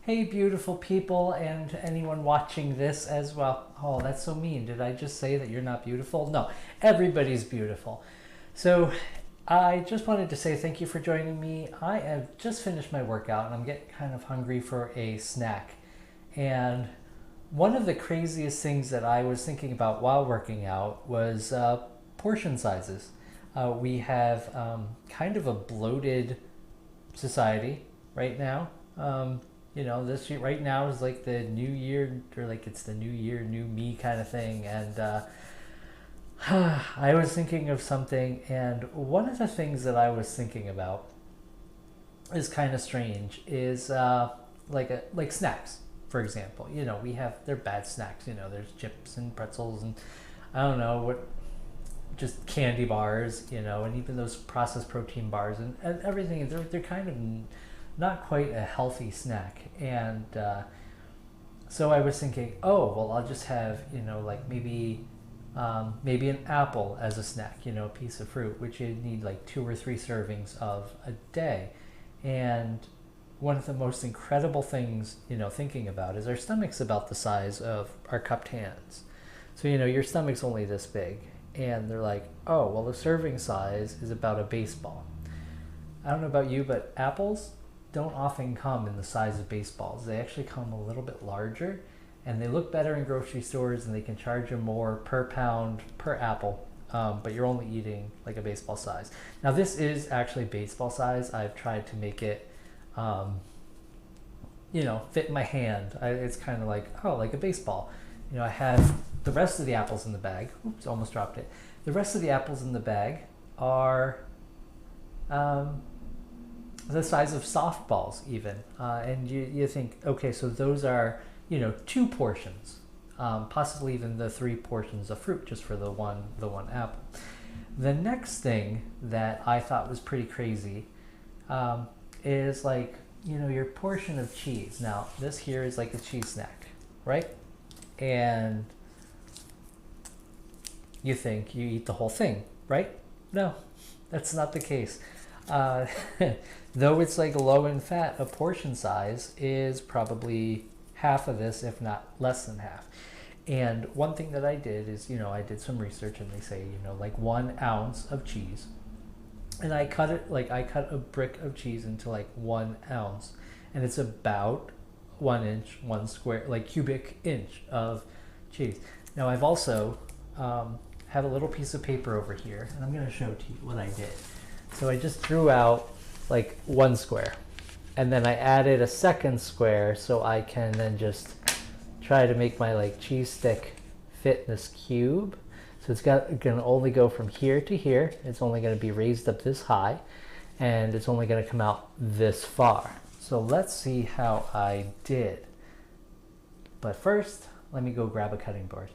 Hey, beautiful people, and anyone watching this as well. Oh, that's so mean. Did I just say that you're not beautiful? No, everybody's beautiful. So I just wanted to say thank you for joining me. I have just finished my workout and I'm getting kind of hungry for a snack. And one of the craziest things that I was thinking about while working out was portion sizes. We have kind of a bloated society right now. This year, right now is like the new year, or like it's the new year, new me kind of thing. And I was thinking of something, and one of the things that I was thinking about is kind of strange. Is like snacks, for example. They're bad snacks. There's chips and pretzels, and I don't know what, just candy bars. And even those processed protein bars and everything. They're kind of not quite a healthy snack. And so I was thinking, oh well, I'll just have maybe an apple as a snack, a piece of fruit, which you need like 2 or 3 servings of a day. And one of the most incredible things, thinking about, is our stomach's about the size of our cupped hands. So your stomach's only this big, and they're like, oh well, the serving size is about a baseball. I don't know about you, but apples don't often come in the size of baseballs. They actually come a little bit larger, and they look better in grocery stores, and they can charge you more per pound per apple, but you're only eating like a baseball size. Now this is actually baseball size. I've tried to make it fit in my hand. It's kind of like a baseball. I have the rest of the apples in the bag. Oops, almost dropped it. The rest of the apples in the bag are the size of softballs even, and you think, okay, so those are 2 portions, possibly even the 3 portions of fruit just for the one apple. The next thing that I thought was pretty crazy is your portion of cheese. Now this here is like a cheese snack, right? And you think you eat the whole thing, right? No, that's not the case. Though it's like low in fat, a portion size is probably half of this, if not less than half. And one thing that I did is, I did some research, and they say, like 1 ounce of cheese. And I cut a brick of cheese into like 1 ounce, and it's about 1 inch, 1 square, like cubic inch of cheese. Now I've also have a little piece of paper over here, and I'm going to show to you what I did. So I just drew out like 1 square, and then I added a second square so I can then just try to make my like cheese stick fit in this cube. So it's going to only go from here to here. It's only going to be raised up this high, and it's only going to come out this far. So let's see how I did. But first, let me go grab a cutting board.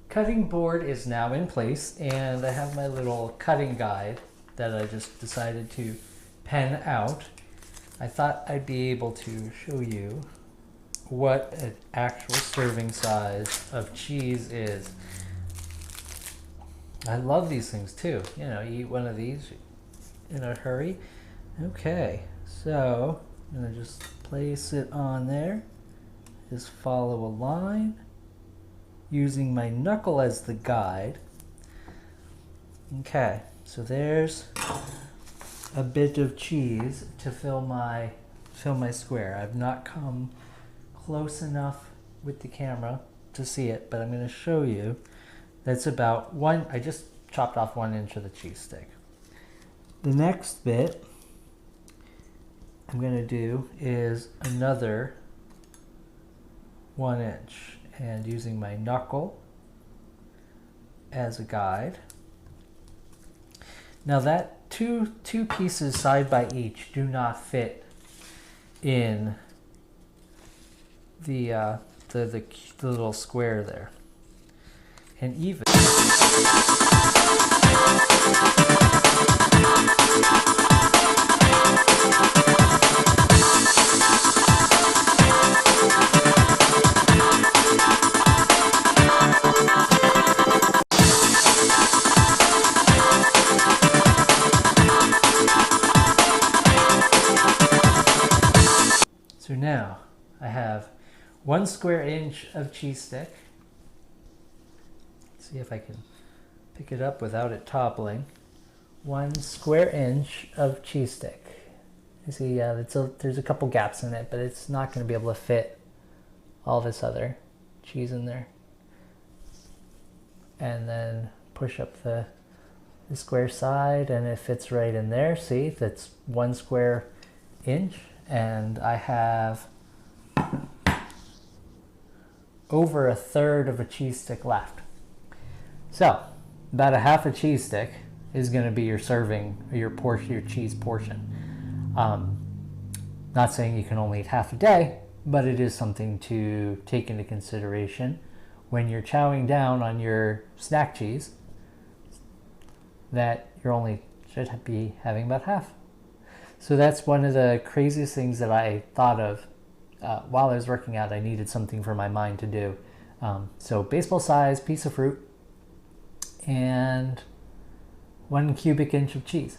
Cutting board is now in place, and I have my little cutting guide that I just decided to pen out. I thought I'd be able to show you what an actual serving size of cheese is. I love these things too. You eat one of these in a hurry. Okay, so I'm gonna just place it on there. Just follow a line, using my knuckle as the guide. Okay, so there's a bit of cheese to fill my square. I've not come close enough with the camera to see it, but I'm going to show you. That's about 1. I just chopped off 1 inch of the cheese stick. The next bit I'm going to do is another 1 inch. And using my knuckle as a guide. Now that two pieces side by each do not fit in the little square there. And even So now I have 1 square inch of cheese stick. Let's see if I can pick it up without it toppling. 1 square inch of cheese stick. You see, there's a couple gaps in it, but it's not going to be able to fit all this other cheese in there. And then push up the square side, and it fits right in there. See, that's 1 square inch, and I have over a third of a cheese stick left. So about a half a cheese stick is going to be your serving, or your portion, your cheese portion. Not saying you can only eat half a day, but it is something to take into consideration when you're chowing down on your snack cheese, that you're only should be having about half. So that's one of the craziest things that I thought of while I was working out. I needed something for my mind to do. So baseball size piece of fruit and 1 cubic inch of cheese.